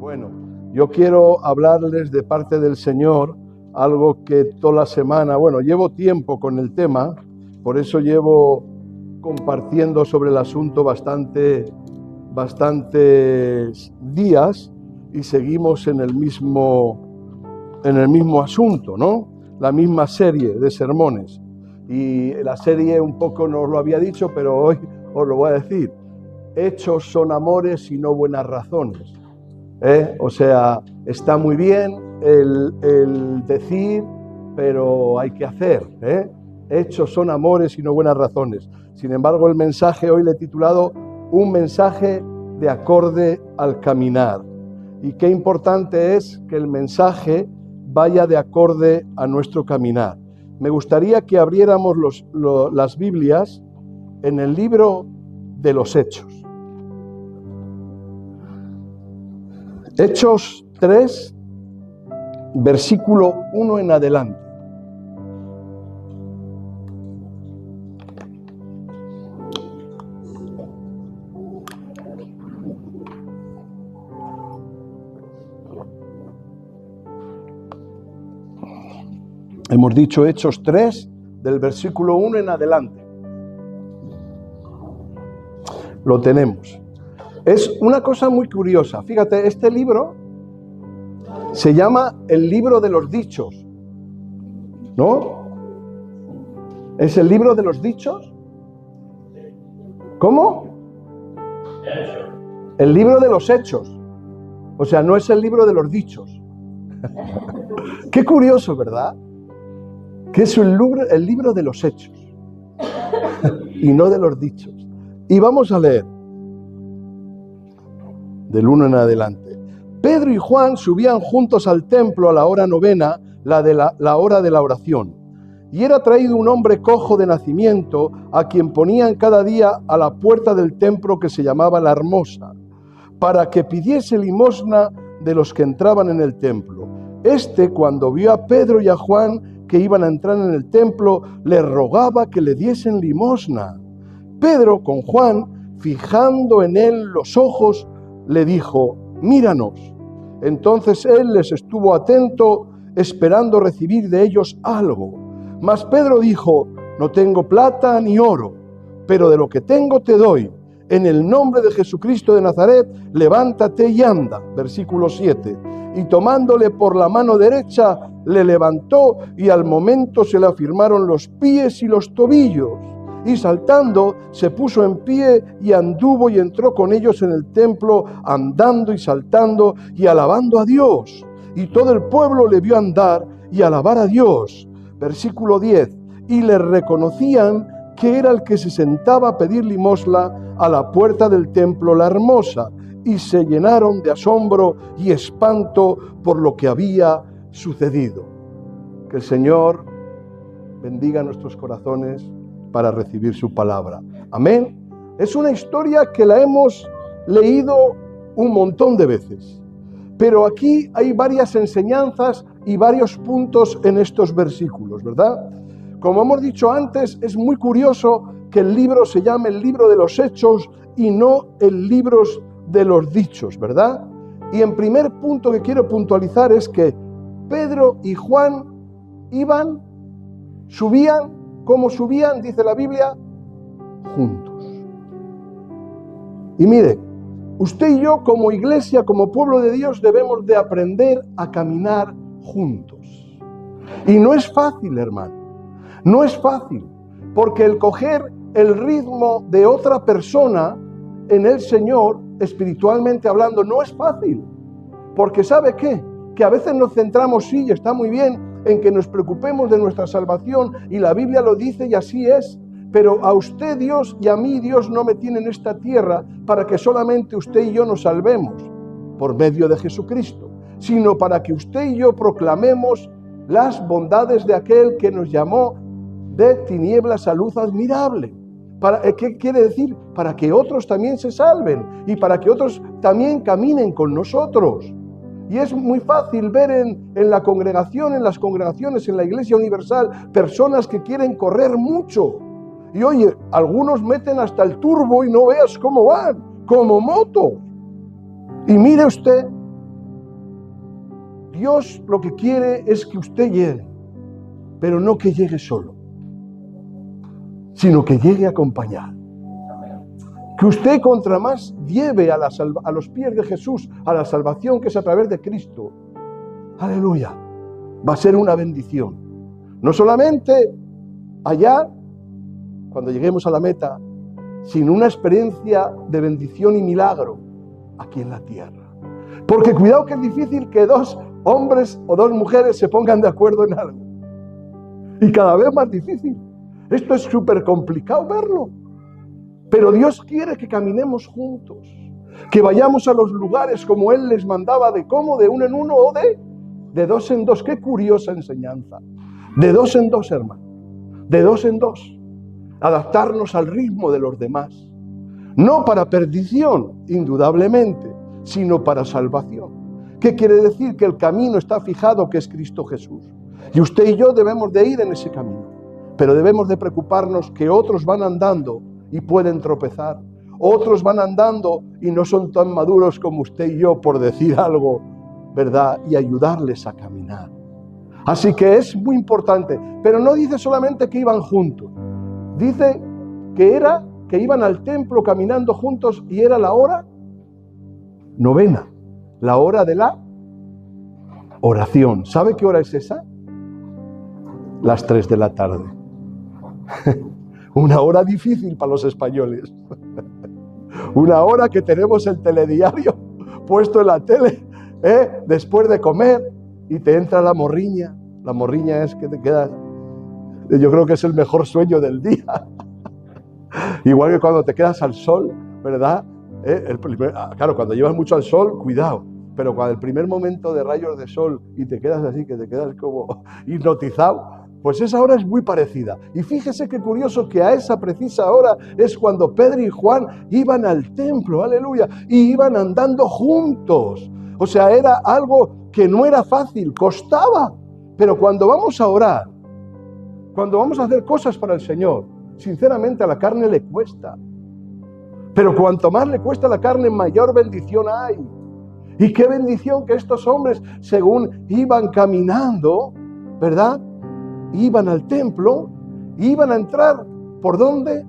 Bueno, yo quiero hablarles de parte del Señor algo que toda la semana, llevo tiempo con el tema, por eso llevo compartiendo sobre el asunto bastantes días y seguimos en el mismo asunto, ¿no? La misma serie de sermones. Y la serie un poco no os lo había dicho, pero hoy os lo voy a decir. Hechos son amores y no buenas razones. O sea, está muy bien el decir, pero hay que hacer. Hechos son amores y no buenas razones. Sin embargo, el mensaje hoy le he titulado Un mensaje de acorde al caminar. Y qué importante es que el mensaje vaya de acorde a nuestro caminar. Me gustaría que abriéramos las Biblias en el libro de los Hechos. Hechos 3, versículo 1 en adelante. Hemos dicho Hechos 3, del versículo 1 en adelante. Lo tenemos. Es una cosa muy curiosa. Fíjate, este libro se llama el libro de los dichos, ¿no? ¿Es el libro de los dichos? ¿Cómo? El libro de los hechos. O sea, no es el libro de los dichos. Qué curioso, ¿verdad? Que es el libro de los hechos y no de los dichos. Y vamos a leer del 1 en adelante. Pedro y Juan subían juntos al templo a la hora novena, la hora de la oración. Y era traído un hombre cojo de nacimiento, a quien ponían cada día a la puerta del templo que se llamaba La Hermosa, para que pidiese limosna de los que entraban en el templo. Cuando vio a Pedro y a Juan que iban a entrar en el templo, le rogaba que le diesen limosna. Pedro, con Juan, fijando en él los ojos, le dijo: míranos. Entonces él les estuvo atento, esperando recibir de ellos algo. Mas Pedro dijo: no tengo plata ni oro, pero de lo que tengo te doy. En el nombre de Jesucristo de Nazaret, levántate y anda. Versículo 7. Y tomándole por la mano derecha, le levantó, y al momento se le afirmaron los pies y los tobillos. Y saltando, se puso en pie y anduvo y entró con ellos en el templo, andando y saltando y alabando a Dios. Y todo el pueblo le vio andar y alabar a Dios. Versículo 10. Y le reconocían que era el que se sentaba a pedir limosna a la puerta del templo La Hermosa, y se llenaron de asombro y espanto por lo que había sucedido. Que el Señor bendiga nuestros corazones para recibir su palabra. Amén. Es una historia que la hemos leído un montón de veces, pero aquí hay varias enseñanzas y varios puntos en estos versículos, ¿verdad? Como hemos dicho antes, es muy curioso que el libro se llame el libro de los hechos y no el libro de los dichos, ¿verdad? Y en primer punto que quiero puntualizar es que Pedro y Juan subían, ¿cómo subían? Dice la Biblia, juntos. Y mire, usted y yo como iglesia, como pueblo de Dios, debemos de aprender a caminar juntos. Y no es fácil, hermano. No es fácil, porque el coger el ritmo de otra persona en el Señor, espiritualmente hablando, no es fácil. Porque ¿sabe qué? Que a veces nos centramos, sí, está muy bien, en que nos preocupemos de nuestra salvación, y la Biblia lo dice y así es, pero a usted Dios y a mí Dios no me tiene en esta tierra para que solamente usted y yo nos salvemos por medio de Jesucristo, sino para que usted y yo proclamemos las bondades de aquel que nos llamó de tinieblas a luz admirable. ¿Qué quiere decir? Para que otros también se salven y para que otros también caminen con nosotros. Y es muy fácil ver en la congregación, en las congregaciones, en la Iglesia Universal, personas que quieren correr mucho. Y oye, algunos meten hasta el turbo y no veas cómo van, como motos. Y mire usted Dios lo que quiere es que usted llegue, pero no que llegue solo, sino que llegue acompañado. Que usted contra más lleve a los pies de Jesús a la salvación que es a través de Cristo, aleluya, va a ser una bendición. No solamente allá, cuando lleguemos a la meta, sino una experiencia de bendición y milagro aquí en la tierra. Porque cuidado que es difícil que dos hombres o dos mujeres se pongan de acuerdo en algo. Y cada vez más difícil. Esto es súper complicado verlo. Pero Dios quiere que caminemos juntos, que vayamos a los lugares como Él les mandaba, de cómo, de uno en uno o de dos en dos. Qué curiosa enseñanza. De dos en dos, hermano. De dos en dos. Adaptarnos al ritmo de los demás. No para perdición, indudablemente, sino para salvación. ¿Qué quiere decir? Que el camino está fijado, que es Cristo Jesús. Y usted y yo debemos de ir en ese camino. Pero debemos de preocuparnos que otros van andando y pueden tropezar. Otros van andando y no son tan maduros como usted y yo, por decir algo, ¿verdad? Y ayudarles a caminar. Así que es muy importante. Pero no dice solamente que iban juntos. Dice que iban al templo caminando juntos y era la hora novena, la hora de la oración. ¿Sabe qué hora es esa? Las 3 de la tarde. Una hora difícil para los españoles. Una hora que tenemos el telediario puesto en la tele, después de comer, y te entra la morriña. La morriña es que te quedas... Yo creo que es el mejor sueño del día. Igual que cuando te quedas al sol, ¿verdad? Claro, cuando llevas mucho al sol, cuidado. Pero cuando el primer momento de rayos de sol y te quedas así, que te quedas como hipnotizado, pues esa hora es muy parecida. Y fíjese qué curioso que a esa precisa hora es cuando Pedro y Juan iban al templo, aleluya, y iban andando juntos. O sea, era algo que no era fácil, costaba. Pero cuando vamos a orar, cuando vamos a hacer cosas para el Señor, sinceramente a la carne le cuesta. Pero cuanto más le cuesta a la carne, mayor bendición hay. Y qué bendición que estos hombres, según iban caminando, ¿verdad? Iban al templo, iban a entrar, ¿por dónde?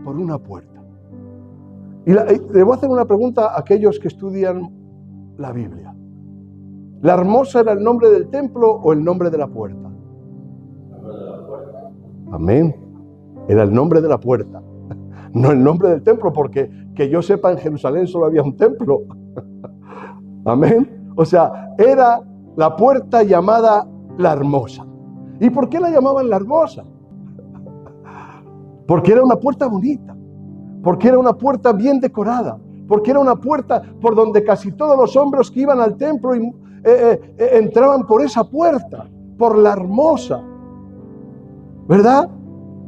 Por una puerta. Y le voy a hacer una pregunta a aquellos que estudian la Biblia. ¿La Hermosa era el nombre del templo o el nombre de la puerta? Amén. Era el nombre de la puerta, no el nombre del templo, porque que yo sepa, en Jerusalén solo había un templo. Amén. O sea, era la puerta llamada la Hermosa. ¿Y por qué la llamaban la Hermosa? Porque era una puerta bonita, porque era una puerta bien decorada, porque era una puerta por donde casi todos los hombres que iban al templo entraban por esa puerta, por la Hermosa, ¿verdad?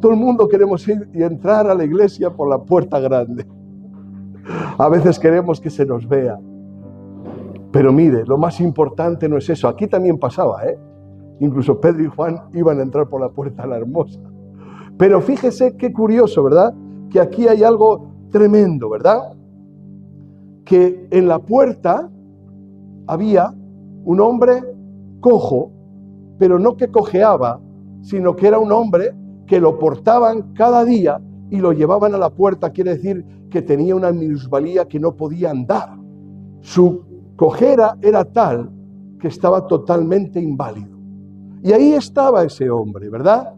Todo el mundo queremos ir y entrar a la iglesia por la puerta grande. A veces queremos que se nos vea. Pero mire, lo más importante no es eso. Aquí también pasaba, Incluso Pedro y Juan iban a entrar por la puerta la Hermosa. Pero fíjese qué curioso, ¿verdad? Que aquí hay algo tremendo, ¿verdad? Que en la puerta había un hombre cojo, pero no que cojeaba, sino que era un hombre que lo portaban cada día y lo llevaban a la puerta. Quiere decir que tenía una minusvalía, que no podía andar. Su cojera era tal que estaba totalmente inválido. Y ahí estaba ese hombre, ¿verdad?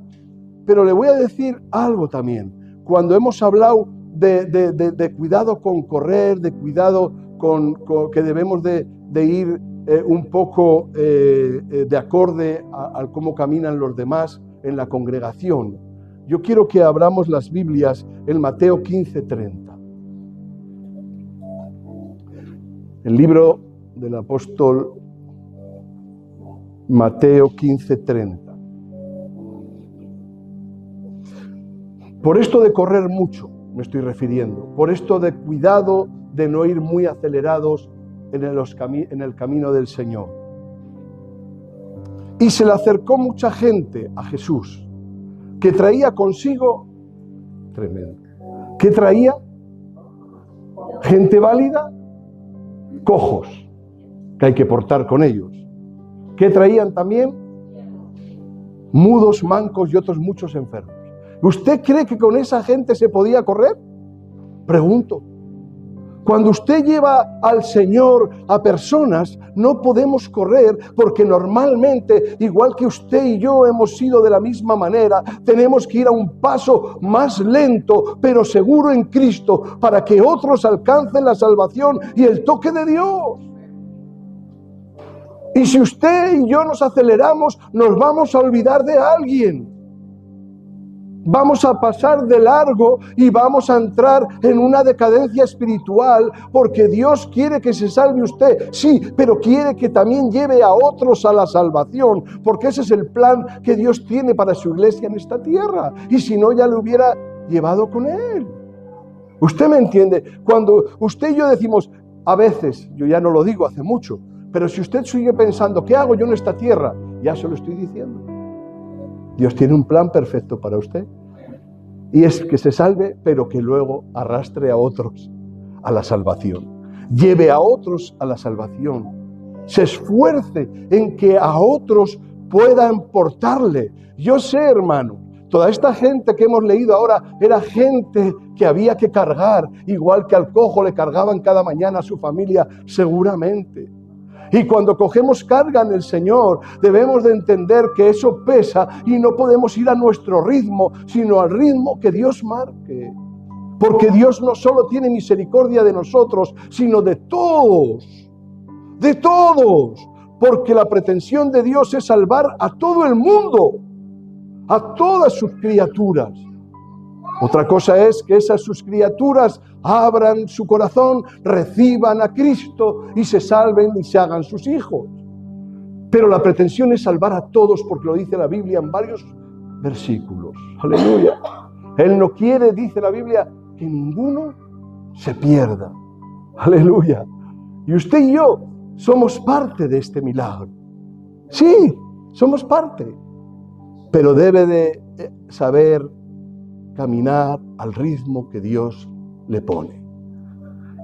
Pero le voy a decir algo también. Cuando hemos hablado de cuidado con correr, de cuidado con que debemos de ir un poco de acorde a cómo caminan los demás en la congregación, yo quiero que abramos las Biblias en Mateo 15:30. El libro del apóstol Mateo 15:30. Por esto de correr mucho me estoy refiriendo, por esto de cuidado de no ir muy acelerados en el camino del Señor. Y se le acercó mucha gente a Jesús, que traía consigo, tremendo, que traía gente válida, cojos, que hay que portar con ellos, ¿Qué traían también? Mudos, mancos y otros muchos enfermos. ¿Usted cree que con esa gente se podía correr? Pregunto. Cuando usted lleva al Señor a personas, no podemos correr porque normalmente, igual que usted y yo hemos sido de la misma manera, tenemos que ir a un paso más lento, pero seguro en Cristo, para que otros alcancen la salvación y el toque de Dios. Y si usted y yo nos aceleramos, nos vamos a olvidar de alguien. Vamos a pasar de largo y vamos a entrar en una decadencia espiritual porque Dios quiere que se salve usted, sí, pero quiere que también lleve a otros a la salvación, porque ese es el plan que Dios tiene para su iglesia en esta tierra. Y si no, ya lo hubiera llevado con Él. ¿Usted me entiende? Cuando usted y yo decimos, a veces, yo ya no lo digo hace mucho, pero si usted sigue pensando, ¿qué hago yo en esta tierra? Ya se lo estoy diciendo. Dios tiene un plan perfecto para usted. Y es que se salve, pero que luego arrastre a otros a la salvación. Lleve a otros a la salvación. Se esfuerce en que a otros puedan portarle. Yo sé, hermano, toda esta gente que hemos leído ahora era gente que había que cargar, igual que al cojo le cargaban cada mañana a su familia, seguramente. Y cuando cogemos carga en el Señor, debemos de entender que eso pesa y no podemos ir a nuestro ritmo, sino al ritmo que Dios marque. Porque Dios no solo tiene misericordia de nosotros, sino de todos. De todos. Porque la pretensión de Dios es salvar a todo el mundo, a todas sus criaturas. Otra cosa es que esas sus criaturas abran su corazón, reciban a Cristo y se salven y se hagan sus hijos. Pero la pretensión es salvar a todos, porque lo dice la Biblia en varios versículos. Aleluya. Él no quiere, dice la Biblia, que ninguno se pierda. Aleluya. Y usted y yo somos parte de este milagro. Sí, somos parte. Pero debe de saber caminar al ritmo que Dios le pone.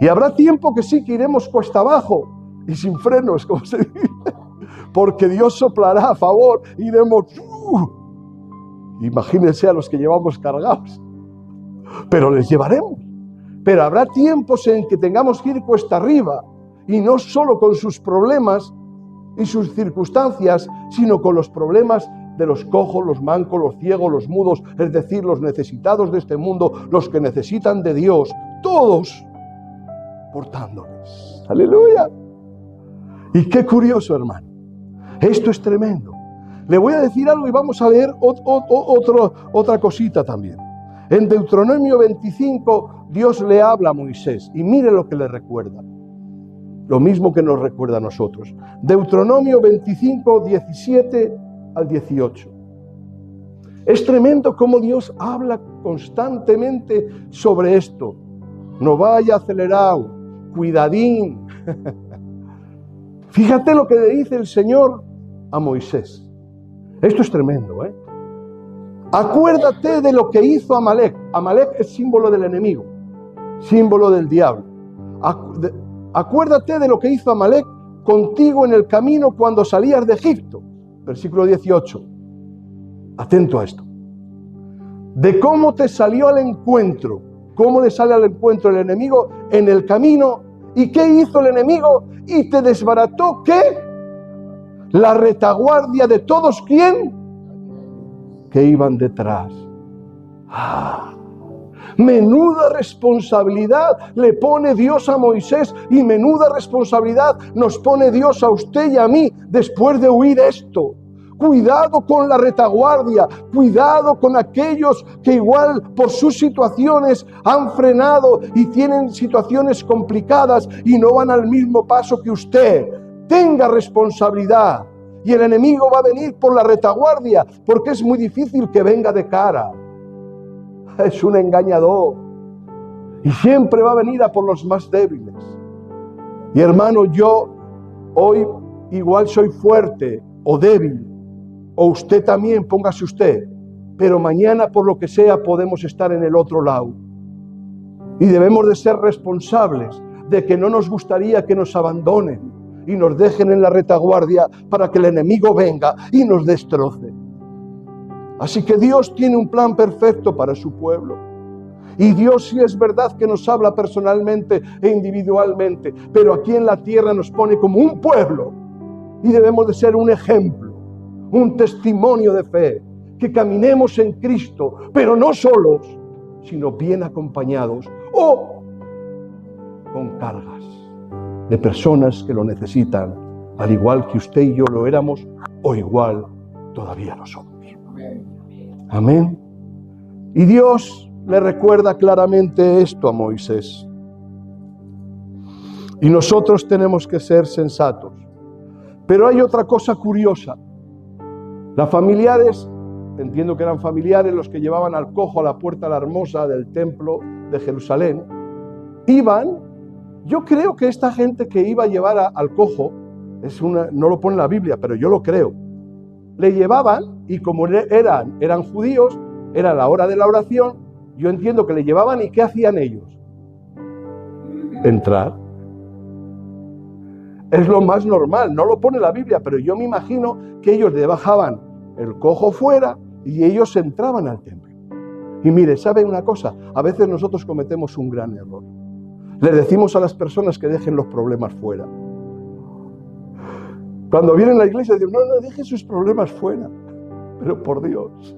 Y habrá tiempo que sí, que iremos cuesta abajo y sin frenos, como se dice, porque Dios soplará a favor, iremos, imagínense a los que llevamos cargados, pero les llevaremos. Pero habrá tiempos en que tengamos que ir cuesta arriba, y no solo con sus problemas y sus circunstancias, sino con los problemas de los cojos, los mancos, los ciegos, los mudos, es decir, los necesitados de este mundo, los que necesitan de Dios, todos portándoles. ¡Aleluya! Y qué curioso, hermano. Esto es tremendo. Le voy a decir algo y vamos a leer otra cosita también. En Deuteronomio 25, Dios le habla a Moisés y mire lo que le recuerda. Lo mismo que nos recuerda a nosotros. Deuteronomio 25, 17 al 18. Es tremendo cómo Dios habla constantemente sobre esto. No vaya acelerado, cuidadín. Fíjate lo que le dice el Señor a Moisés. Esto es tremendo, ¿eh? Acuérdate de lo que hizo Amalek. Amalek es símbolo del enemigo, símbolo del diablo. Acuérdate de lo que hizo Amalek contigo en el camino cuando salías de Egipto. Versículo 18. Atento a esto. De cómo te salió al encuentro. ¿Cómo le sale al encuentro el enemigo en el camino? ¿Y qué hizo el enemigo? Y te desbarató, ¿qué? La retaguardia de todos, ¿quién? Que iban detrás. Menuda responsabilidad le pone Dios a Moisés y menuda responsabilidad nos pone Dios a usted y a mí después de oír esto. Cuidado con la retaguardia, cuidado con aquellos que igual por sus situaciones han frenado y tienen situaciones complicadas y no van al mismo paso que usted. Tenga responsabilidad y el enemigo va a venir por la retaguardia porque es muy difícil que venga de cara. Es un engañador y siempre va a venir a por los más débiles. Y hermano, yo hoy igual soy fuerte o débil, o usted también, póngase usted, pero mañana por lo que sea podemos estar en el otro lado. Y debemos de ser responsables de que no nos gustaría que nos abandonen, y nos dejen en la retaguardia para que el enemigo venga y nos destroce. Así que Dios tiene un plan perfecto para su pueblo. Y Dios sí es verdad que nos habla personalmente e individualmente, pero aquí en la tierra nos pone como un pueblo y debemos de ser un ejemplo, un testimonio de fe, que caminemos en Cristo, pero no solos, sino bien acompañados o con cargas de personas que lo necesitan, al igual que usted y yo lo éramos o igual todavía lo somos. Amén. Y Dios le recuerda claramente esto a Moisés. Y nosotros tenemos que ser sensatos. Pero hay otra cosa curiosa. Las familiares, entiendo que eran familiares los que llevaban al cojo a la puerta la hermosa del templo de Jerusalén, iban, yo creo que esta gente que iba a llevar al cojo, no lo pone en la Biblia, pero yo lo creo, le llevaban y como eran judíos, era la hora de la oración. Yo entiendo que le llevaban y ¿qué hacían ellos? Entrar. Es lo más normal, no lo pone la Biblia, pero yo me imagino que ellos le bajaban el cojo fuera y ellos entraban al templo. Y mire, ¿sabe una cosa? A veces nosotros cometemos un gran error. Le decimos a las personas que dejen los problemas fuera. Cuando vienen a la iglesia decimos, no, dejen sus problemas fuera. Pero por Dios,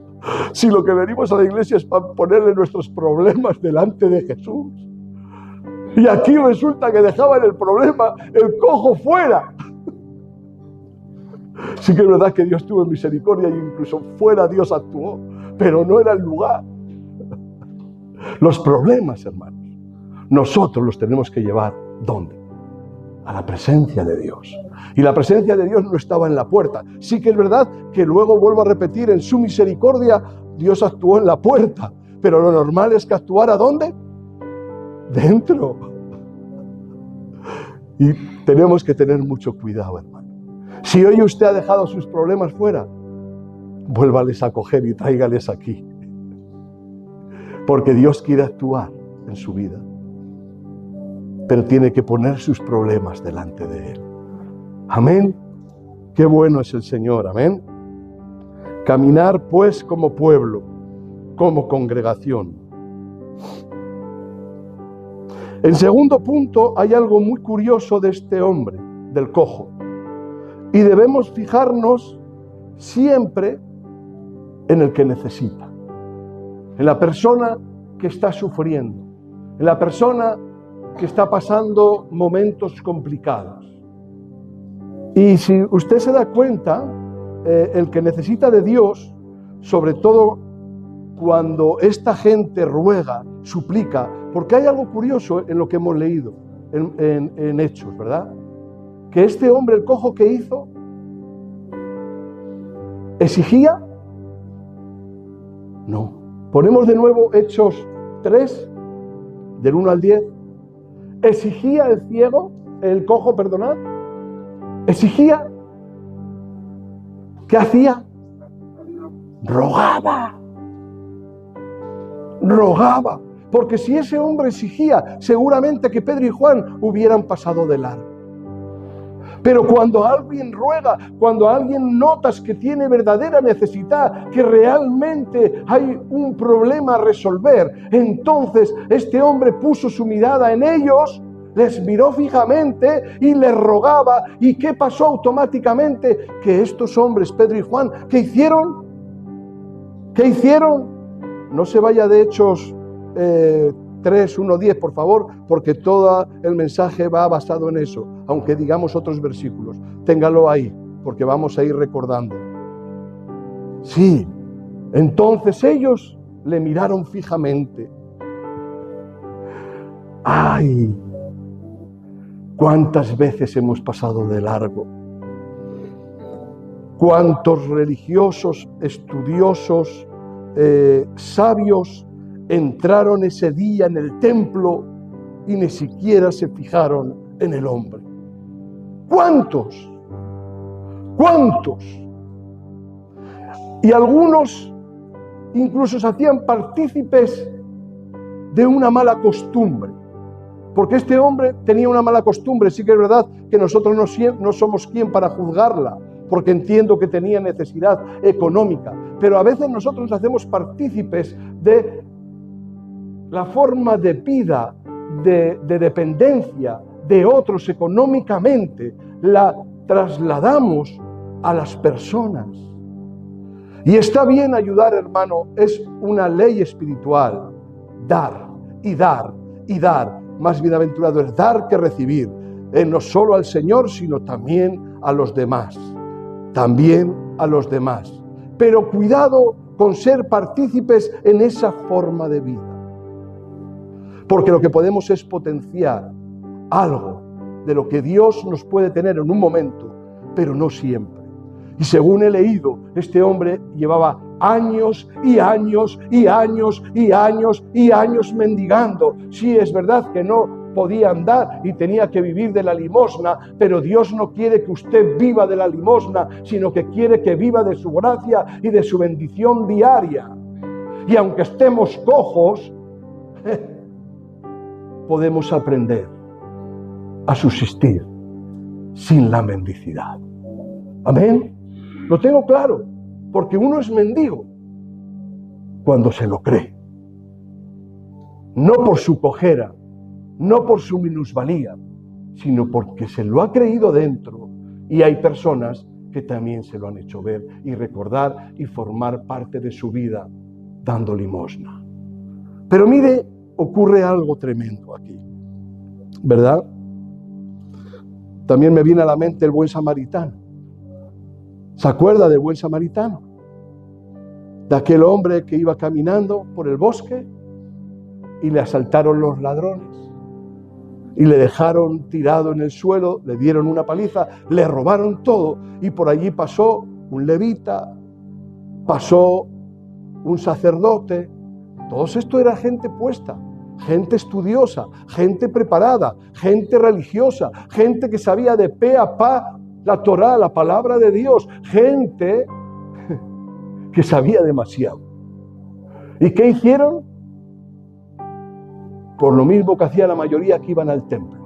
si lo que venimos a la iglesia es para ponerle nuestros problemas delante de Jesús. Y aquí resulta que dejaban el problema, el cojo fuera. Sí que es verdad que Dios tuvo misericordia y incluso fuera Dios actuó, pero no era el lugar. Los problemas, hermanos, nosotros los tenemos que llevar, ¿dónde? A la presencia de Dios. Y la presencia de Dios no estaba en la puerta. Sí que es verdad que luego, vuelvo a repetir, en su misericordia Dios actuó en la puerta, pero lo normal es que actuara ¿dónde? Dentro. Y tenemos que tener mucho cuidado, hermano. Si hoy usted ha dejado sus problemas fuera, vuélvales a coger y tráigales aquí. Porque Dios quiere actuar en su vida. Pero tiene que poner sus problemas delante de Él. Amén. Qué bueno es el Señor, amén. Caminar pues como pueblo, como congregación. En segundo punto, hay algo muy curioso de este hombre, del cojo. Y debemos fijarnos siempre en el que necesita, en la persona que está sufriendo, en la persona que está pasando momentos complicados. Y si usted se da cuenta, el que necesita de Dios, sobre todo cuando esta gente ruega, suplica, porque hay algo curioso en lo que hemos leído en Hechos, ¿verdad? Que este hombre, el cojo, que hizo, ¿exigía? No. Ponemos de nuevo Hechos 3, del 1 al 10. ¿Exigía el ciego, el cojo, perdonad? ¿Exigía? ¿Qué hacía? Rogaba. Rogaba. Porque si ese hombre exigía, seguramente que Pedro y Juan hubieran pasado de largo. Pero cuando alguien ruega, cuando alguien notas que tiene verdadera necesidad, que realmente hay un problema a resolver, entonces este hombre puso su mirada en ellos, les miró fijamente y les rogaba. ¿Y qué pasó automáticamente? Que estos hombres, Pedro y Juan, ¿qué hicieron? ¿Qué hicieron? No se vaya de Hechos 3, 1, 10, por favor, porque todo el mensaje va basado en eso, aunque digamos otros versículos. Téngalo ahí, porque vamos a ir recordando. Sí, entonces ellos le miraron fijamente. ¡Ay! ¿Cuántas veces hemos pasado de largo? ¿Cuántos religiosos, estudiosos, sabios entraron ese día en el templo y ni siquiera se fijaron en el hombre? ¿Cuántos? ¿Cuántos? Y algunos incluso se hacían partícipes de una mala costumbre. Porque este hombre tenía una mala costumbre. Sí que es verdad que nosotros no somos quien para juzgarla, porque entiendo que tenía necesidad económica. Pero a veces nosotros nos hacemos partícipes de la forma de vida, de dependencia de otros económicamente. La trasladamos a las personas. Y está bien ayudar, hermano, es una ley espiritual. Dar y dar y dar. Más bienaventurado es dar que recibir, no solo al Señor, sino también a los demás. También a los demás. Pero cuidado con ser partícipes en esa forma de vida. Porque lo que podemos es potenciar algo de lo que Dios nos puede tener en un momento, pero no siempre. Y según he leído, este hombre llevaba años y años y años y años y años mendigando. Sí, es verdad que no podía andar y tenía que vivir de la limosna, pero Dios no quiere que usted viva de la limosna, sino que quiere que viva de su gracia y de su bendición diaria. Y aunque estemos cojos, podemos aprender a subsistir sin la mendicidad. Amén. Lo tengo claro, porque uno es mendigo cuando se lo cree. No por su cojera, no por su minusvalía, sino porque se lo ha creído dentro. Y hay personas que también se lo han hecho ver y recordar y formar parte de su vida dando limosna. Pero mire, ocurre algo tremendo aquí, ¿verdad? También me viene a la mente el buen samaritano. ¿Se acuerda del buen samaritano? De aquel hombre que iba caminando por el bosque y le asaltaron los ladrones y le dejaron tirado en el suelo, le dieron una paliza, le robaron todo y por allí pasó un levita, pasó un sacerdote. Todo esto era gente puesta, gente estudiosa, gente preparada, gente religiosa, gente que sabía de pe a pa la Torá, la palabra de Dios, gente que sabía demasiado. ¿Y qué hicieron? Por lo mismo que hacía la mayoría que iban al templo.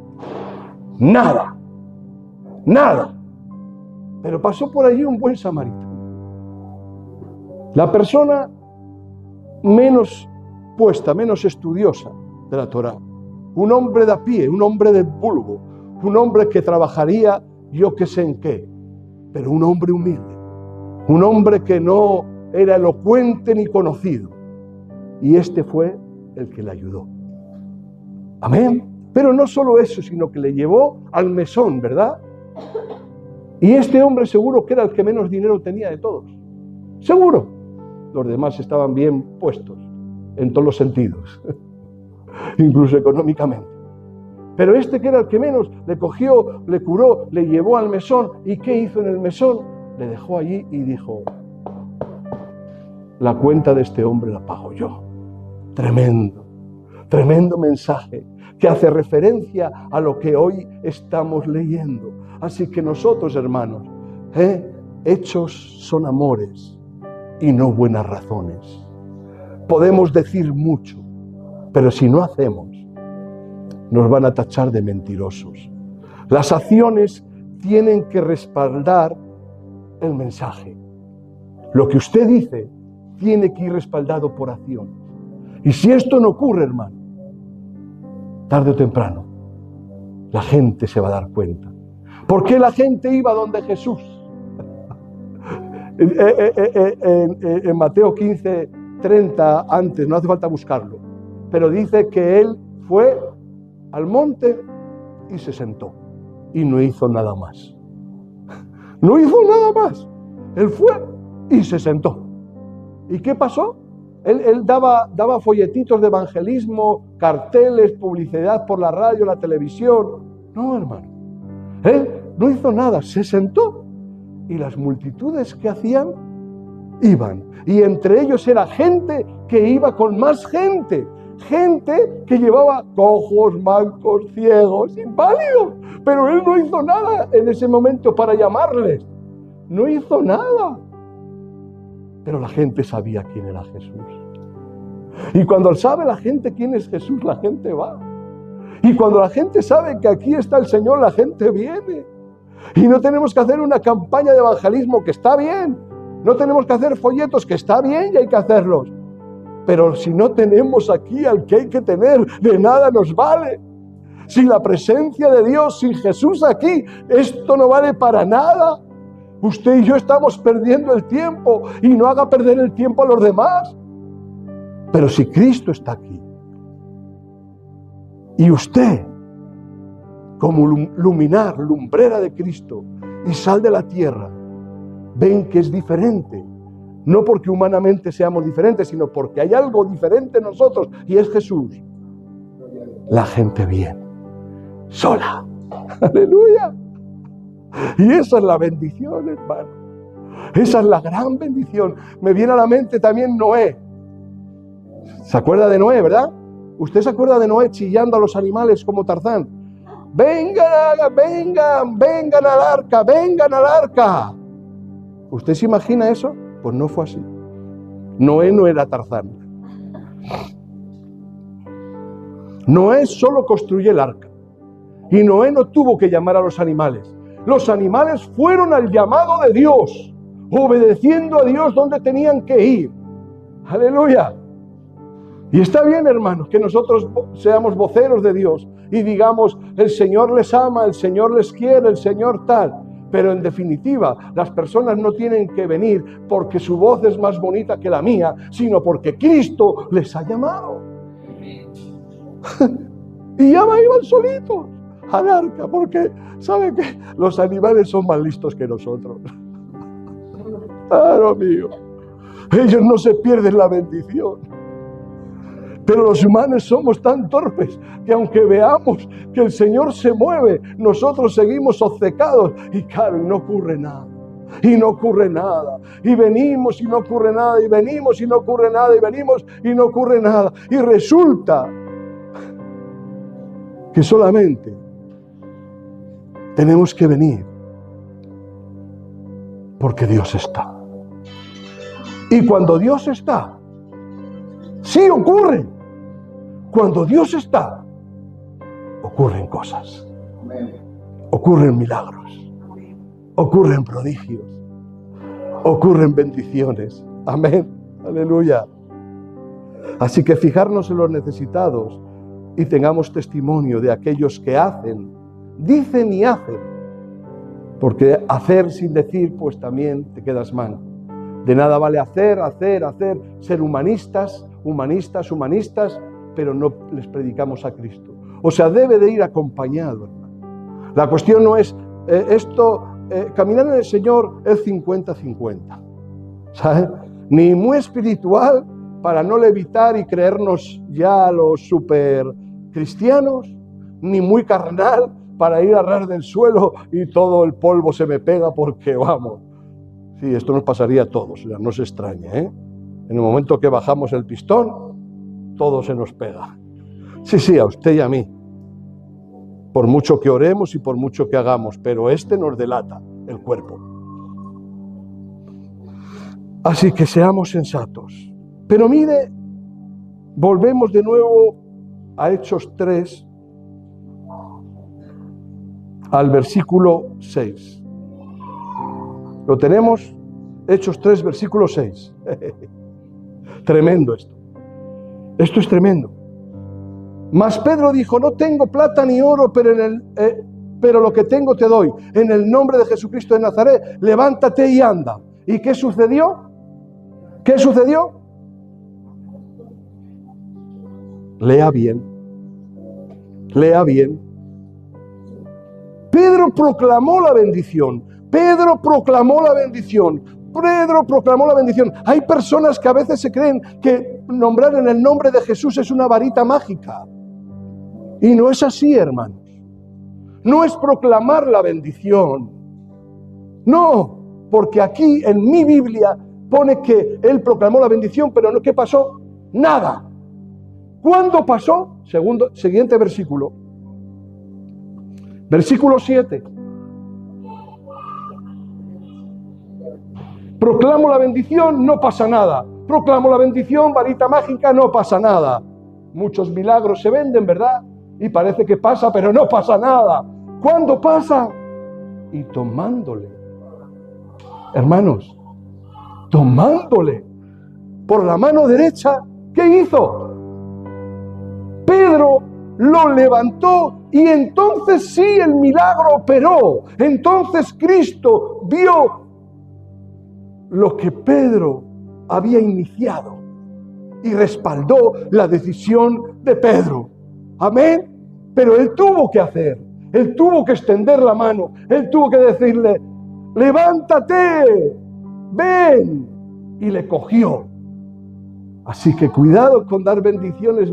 Nada, nada. Pero pasó por allí un buen samaritano. La persona menos puesta, menos estudiosa de la Torá. Un hombre de a pie, un hombre de vulgo, un hombre que trabajaría yo qué sé en qué, pero un hombre humilde, un hombre que no era elocuente ni conocido. Y este fue el que le ayudó. Amén. Pero no solo eso, sino que le llevó al mesón, ¿verdad? Y este hombre seguro que era el que menos dinero tenía de todos. Seguro. Los demás estaban bien puestos en todos los sentidos, incluso económicamente. Pero este que era el que menos, le cogió, le curó, le llevó al mesón. ¿Y qué hizo en el mesón? Le dejó allí y dijo: la cuenta de este hombre la pago yo. Tremendo, tremendo mensaje que hace referencia a lo que hoy estamos leyendo. Así que nosotros, hermanos, hechos son amores y no buenas razones. Podemos decir mucho, pero si no hacemos, nos van a tachar de mentirosos. Las acciones tienen que respaldar el mensaje. Lo que usted dice tiene que ir respaldado por acción. Y si esto no ocurre, hermano, tarde o temprano, la gente se va a dar cuenta. ¿Por qué la gente iba donde Jesús? En Mateo 15:30, antes, no hace falta buscarlo, pero dice que él fue al monte y se sentó y no hizo nada más. No hizo nada más. Él fue y se sentó. ¿Y qué pasó? Él daba folletitos de evangelismo, carteles, publicidad por la radio, la televisión. No, hermano. Él no hizo nada, se sentó y las multitudes que hacían iban. Y entre ellos era gente que iba con más gente. Gente que llevaba cojos, mancos, ciegos, inválidos. Pero él no hizo nada en ese momento para llamarles. No hizo nada. Pero la gente sabía quién era Jesús. Y cuando sabe la gente quién es Jesús, la gente va. Y cuando la gente sabe que aquí está el Señor, la gente viene. Y no tenemos que hacer una campaña de evangelismo, que está bien. No tenemos que hacer folletos, que está bien y hay que hacerlos. Pero si no tenemos aquí al que hay que tener, de nada nos vale. Sin la presencia de Dios, sin Jesús aquí, esto no vale para nada. Usted y yo estamos perdiendo el tiempo, y no haga perder el tiempo a los demás. Pero si Cristo está aquí, y usted, como luminar, lumbrera de Cristo y sal de la tierra, ven que es diferente. No porque humanamente seamos diferentes, sino porque hay algo diferente en nosotros, y es Jesús. La gente viene sola. Aleluya. Y esa es la bendición, hermano. Esa es la gran bendición. Me viene a la mente también Noé. ¿Se acuerda de Noé, verdad? ¿Usted se acuerda de Noé chillando a los animales como Tarzán? Vengan, vengan, vengan al arca, vengan al arca. ¿Usted se imagina eso? Pues no fue así. Noé no era Tarzán. Noé solo construyó el arca. Y Noé no tuvo que llamar a los animales. Los animales fueron al llamado de Dios, obedeciendo a Dios donde tenían que ir. Aleluya. Y está bien, hermanos, que nosotros seamos voceros de Dios y digamos, el Señor les ama, el Señor les quiere, el Señor tal. Pero en definitiva, las personas no tienen que venir porque su voz es más bonita que la mía, sino porque Cristo les ha llamado. Y ya iban solitos al arca, porque ¿saben qué? Los animales son más listos que nosotros. Claro, mío. Ellos no se pierden la bendición. Pero los humanos somos tan torpes que aunque veamos que el Señor se mueve, nosotros seguimos obcecados y claro, y no ocurre nada. Y no ocurre nada. Y venimos y no ocurre nada. Y venimos y no ocurre nada. Y venimos y no ocurre nada. Y resulta que solamente tenemos que venir porque Dios está. Y cuando Dios está, sí ocurre. Cuando Dios está, ocurren cosas. Ocurren milagros. Ocurren prodigios. Ocurren bendiciones. Amén. Aleluya. Así que fijarnos en los necesitados y tengamos testimonio de aquellos que hacen, dicen y hacen. Porque hacer sin decir, pues también te quedas mal. De nada vale hacer, ser humanistas, pero no les predicamos a Cristo. O sea, debe de ir acompañado, hermano. La cuestión no es caminar en el Señor es 50-50, ¿sabes? Ni muy espiritual para no levitar y creernos ya los super cristianos, ni muy carnal para ir a ras del suelo y todo el polvo se me pega porque vamos. Sí, esto nos pasaría a todos, ya no se extrañe, ¿eh? En el momento que bajamos el pistón, todo se nos pega. Sí, a usted y a mí. Por mucho que oremos y por mucho que hagamos, pero este nos delata el cuerpo. Así que seamos sensatos. Pero mire, volvemos de nuevo a Hechos 3, al versículo 6. ¿Lo tenemos? Hechos 3, versículo 6. Tremendo esto. Esto es tremendo. Mas Pedro dijo, no tengo plata ni oro, pero lo que tengo te doy. En el nombre de Jesucristo de Nazaret, levántate y anda. ¿Y qué sucedió? ¿Qué sucedió? Lea bien. Lea bien. Pedro proclamó la bendición. Pedro proclamó la bendición. Pedro proclamó la bendición. Hay personas que a veces se creen que nombrar en el nombre de Jesús es una varita mágica. Y no es así, hermanos. No es proclamar la bendición. No, porque aquí en mi Biblia pone que él proclamó la bendición, pero no, ¿qué pasó? Nada. ¿Cuándo pasó? Siguiente versículo. Versículo 7. Proclamo la bendición, no pasa nada. Proclamo la bendición, varita mágica, no pasa nada. Muchos milagros se venden, ¿verdad? y parece que pasa, pero no pasa nada. ¿Cuándo pasa? Y tomándole. Hermanos, tomándole por la mano derecha, ¿qué hizo? Pedro lo levantó y entonces sí el milagro operó. Entonces Cristo vio lo que Pedro había iniciado y respaldó la decisión de Pedro. Amén. Pero él tuvo que hacer, él tuvo que extender la mano, él tuvo que decirle, levántate, ven, y le cogió. Así que cuidado con dar bendiciones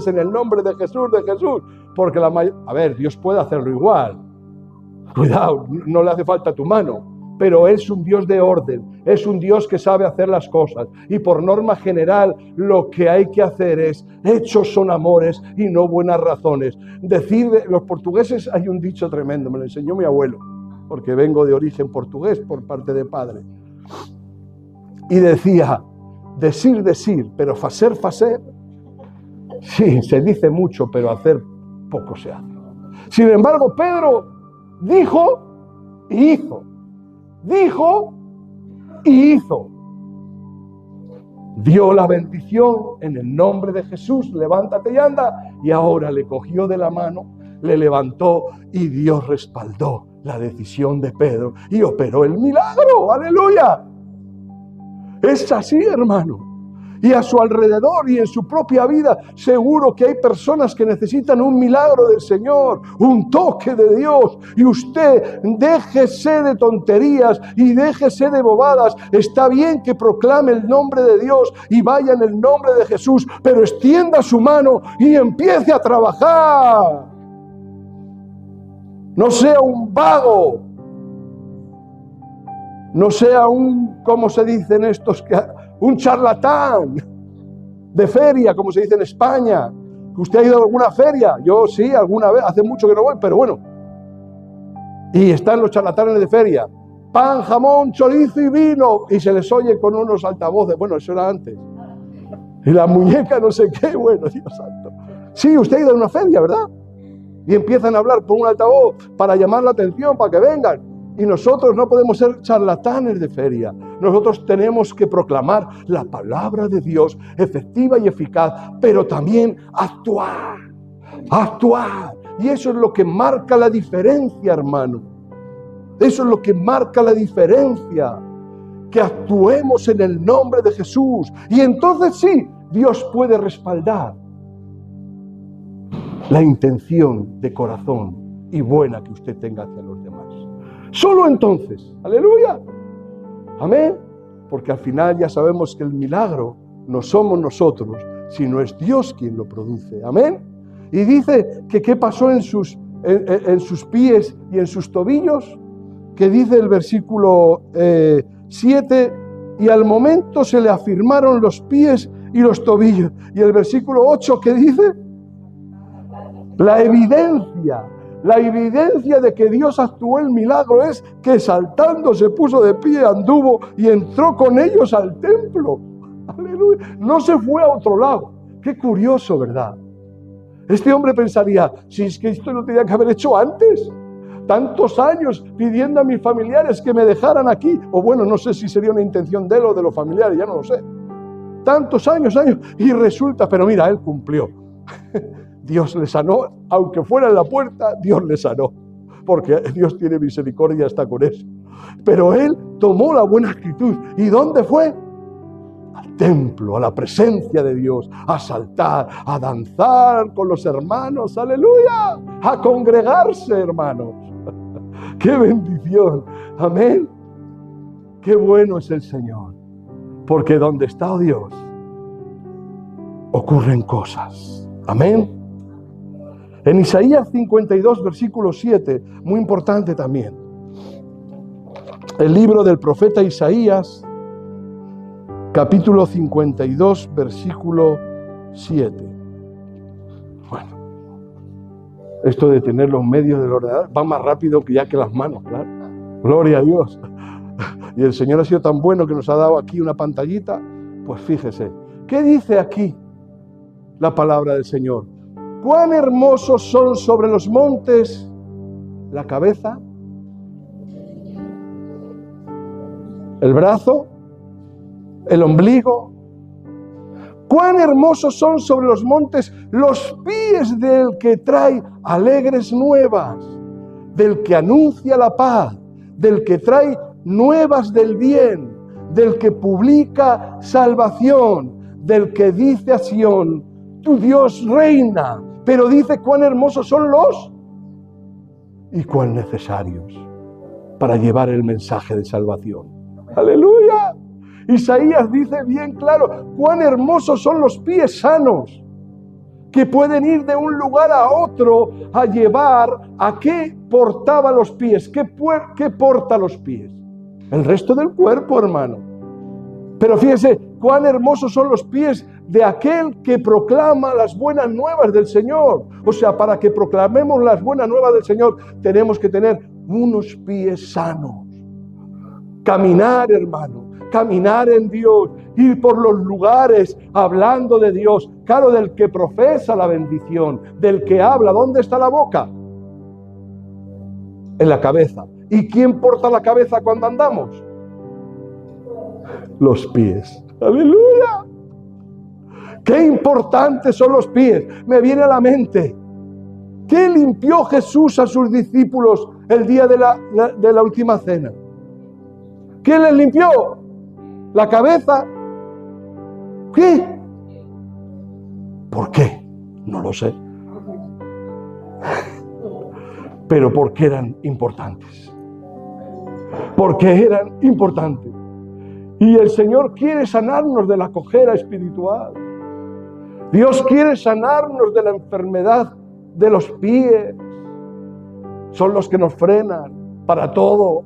en el nombre de Jesús, porque Dios puede hacerlo igual. Cuidado, no le hace falta tu mano, pero es un Dios de orden, es un Dios que sabe hacer las cosas, y por norma general lo que hay que hacer es, hechos son amores y no buenas razones. Los portugueses, hay un dicho tremendo, me lo enseñó mi abuelo, porque vengo de origen portugués por parte de padre, y decía, decir, pero facer. Sí, se dice mucho, pero hacer poco se hace. Sin embargo, Pedro dijo y hizo. Dijo y hizo. Dio la bendición en el nombre de Jesús, levántate y anda. Y ahora le cogió de la mano, le levantó y Dios respaldó la decisión de Pedro y operó el milagro. ¡Aleluya! Es así, hermano. Y a su alrededor y en su propia vida, seguro que hay personas que necesitan un milagro del Señor, un toque de Dios. Y usted, déjese de tonterías y déjese de bobadas. Está bien que proclame el nombre de Dios y vaya en el nombre de Jesús, pero extienda su mano y empiece a trabajar. No sea un vago. No sea ¿cómo se dicen estos? Un charlatán de feria, como se dice en España. ¿Usted ha ido a alguna feria? Yo sí, alguna vez, hace mucho que no voy, pero bueno. Y están los charlatanes de feria. Pan, jamón, chorizo y vino. Y se les oye con unos altavoces. Bueno, eso era antes. Y la muñeca no sé qué, bueno, Dios santo. Sí, usted ha ido a una feria, ¿verdad? Y empiezan a hablar por un altavoz para llamar la atención, para que vengan. Y nosotros no podemos ser charlatanes de feria. Nosotros tenemos que proclamar la palabra de Dios efectiva y eficaz, pero también actuar. Actuar. Y eso es lo que marca la diferencia, hermano. Eso es lo que marca la diferencia. Que actuemos en el nombre de Jesús. Y entonces sí, Dios puede respaldar la intención de corazón y buena que usted tenga hacia los demás. Solo entonces, aleluya, amén, porque al final ya sabemos que el milagro no somos nosotros, sino es Dios quien lo produce, amén. Y dice que qué pasó en sus pies y en sus tobillos, que dice el versículo 7, y al momento se le afirmaron los pies y los tobillos. Y el versículo 8, ¿qué dice? La evidencia de que Dios actuó el milagro es que saltando se puso de pie, anduvo y entró con ellos al templo. Aleluya. No se fue a otro lado. Qué curioso, ¿verdad? Este hombre pensaría, si es que esto lo tenía que haber hecho antes. Tantos años pidiendo a mis familiares que me dejaran aquí. O bueno, no sé si sería una intención de él o de los familiares, ya no lo sé. Tantos años, y resulta, pero mira, él cumplió. Dios le sanó, aunque fuera en la puerta, Dios le sanó, porque Dios tiene misericordia hasta con eso. Pero él tomó la buena actitud. ¿Y dónde fue? Al templo, a la presencia de Dios, a saltar, a danzar con los hermanos, aleluya, a congregarse, hermanos. ¡Qué bendición! Amén. ¡Qué bueno es el Señor! Porque donde está Dios, ocurren cosas. Amén. En Isaías 52, versículo 7, muy importante también. El libro del profeta Isaías, capítulo 52, versículo 7. Bueno, esto de tener los medios del ordenador va más rápido que las manos, claro. Gloria a Dios. Y el Señor ha sido tan bueno que nos ha dado aquí una pantallita. Pues fíjese, ¿qué dice aquí la palabra del Señor? cuán hermosos son sobre los montes la cabeza, el brazo, el ombligo. Cuán hermosos son sobre los montes los pies del que trae alegres nuevas, del que anuncia la paz, del que trae nuevas del bien, del que publica salvación, del que dice a Sión, tu Dios reina. Pero dice cuán hermosos son los y cuán necesarios para llevar el mensaje de salvación. ¡Aleluya! Isaías dice bien claro, cuán hermosos son los pies sanos, que pueden ir de un lugar a otro a llevar. ¿A qué portaba los pies? ¿Qué porta los pies? El resto del cuerpo, hermano. Pero fíjese, cuán hermosos son los pies de aquel que proclama las buenas nuevas del Señor. O sea, para que proclamemos las buenas nuevas del Señor, tenemos que tener unos pies sanos. Caminar, hermano. Caminar en Dios, ir por los lugares hablando de Dios, claro, del que profesa la bendición, del que habla. ¿Dónde está la boca? En la cabeza. ¿Y quién porta la cabeza cuando andamos? Los pies. ¡Aleluya! ¡Qué importantes son los pies! Me viene a la mente, ¿qué limpió Jesús a sus discípulos el día de la última cena? ¿Qué les limpió? ¿La cabeza? ¿Qué? ¿Por qué? No lo sé. Pero porque eran importantes. Porque eran importantes. Y el Señor quiere sanarnos de la cojera espiritual. Dios quiere sanarnos de la enfermedad de los pies. Son los que nos frenan para todo.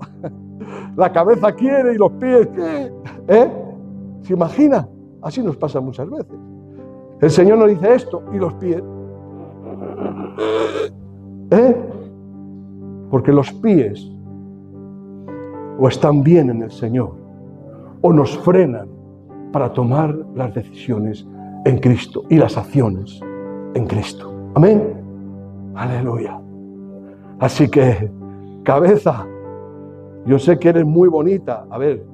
La cabeza quiere y los pies, ¿qué? ¿Se imagina? Así nos pasa muchas veces. El Señor nos dice esto y los pies. Porque los pies o están bien en el Señor o nos frenan para tomar las decisiones en Cristo y las acciones en Cristo. Amén. Aleluya. Así que, cabeza, yo sé que eres muy bonita. A ver,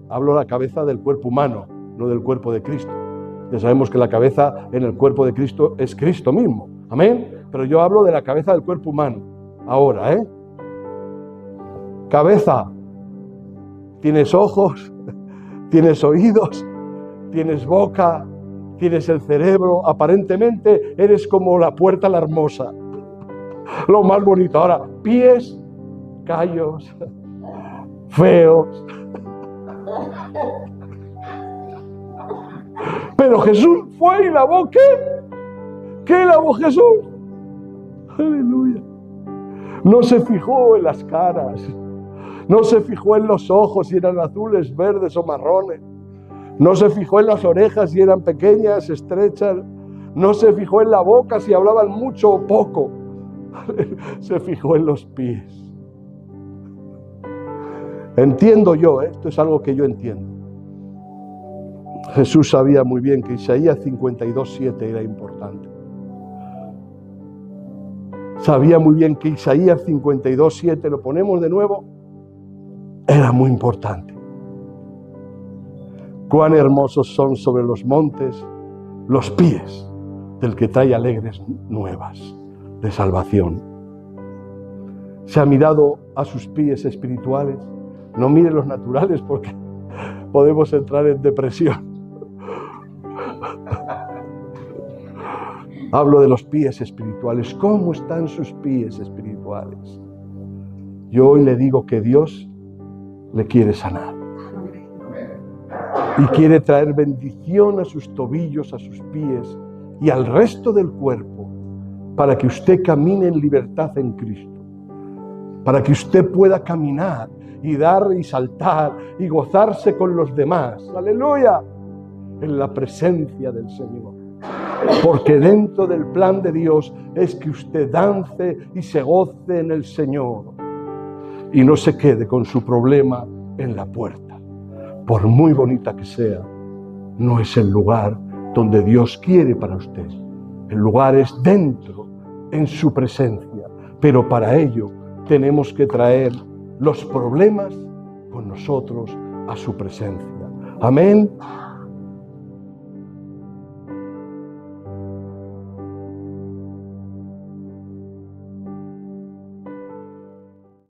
hablo de la cabeza del cuerpo humano, no del cuerpo de Cristo. Ya sabemos que la cabeza en el cuerpo de Cristo es Cristo mismo. Amén. Pero yo hablo de la cabeza del cuerpo humano. Ahora, cabeza, tienes ojos, tienes oídos, tienes boca, tienes el cerebro. Aparentemente eres como la puerta a la hermosa. Lo más bonito. Ahora, pies, callos, feos. Pero Jesús fue y lavó, ¿qué? ¿Qué lavó Jesús? Aleluya. No se fijó en las caras, no se fijó en los ojos si eran azules, verdes o marrones, no se fijó en las orejas si eran pequeñas, estrechas, no se fijó en la boca si hablaban mucho o poco, se fijó en los pies. Entiendo yo, esto es algo que yo entiendo. Jesús sabía muy bien que Isaías 52:7 era importante. Sabía muy bien que Isaías 52:7, lo ponemos de nuevo, era muy importante. Cuán hermosos son sobre los montes los pies del que trae alegres nuevas de salvación. ¿Se ha mirado a sus pies espirituales? No mire los naturales porque podemos entrar en depresión. Hablo de los pies espirituales. ¿Cómo están sus pies espirituales? Yo hoy le digo que Dios le quiere sanar. Y quiere traer bendición a sus tobillos, a sus pies y al resto del cuerpo, para que usted camine en libertad en Cristo. Para que usted pueda caminar y dar y saltar y gozarse con los demás. ¡Aleluya! En la presencia del Señor. Porque dentro del plan de Dios es que usted dance y se goce en el Señor. Y no se quede con su problema en la puerta. Por muy bonita que sea, no es el lugar donde Dios quiere para usted El lugar es dentro, en su presencia. Pero para ello tenemos que traer los problemas con nosotros a su presencia. Amén.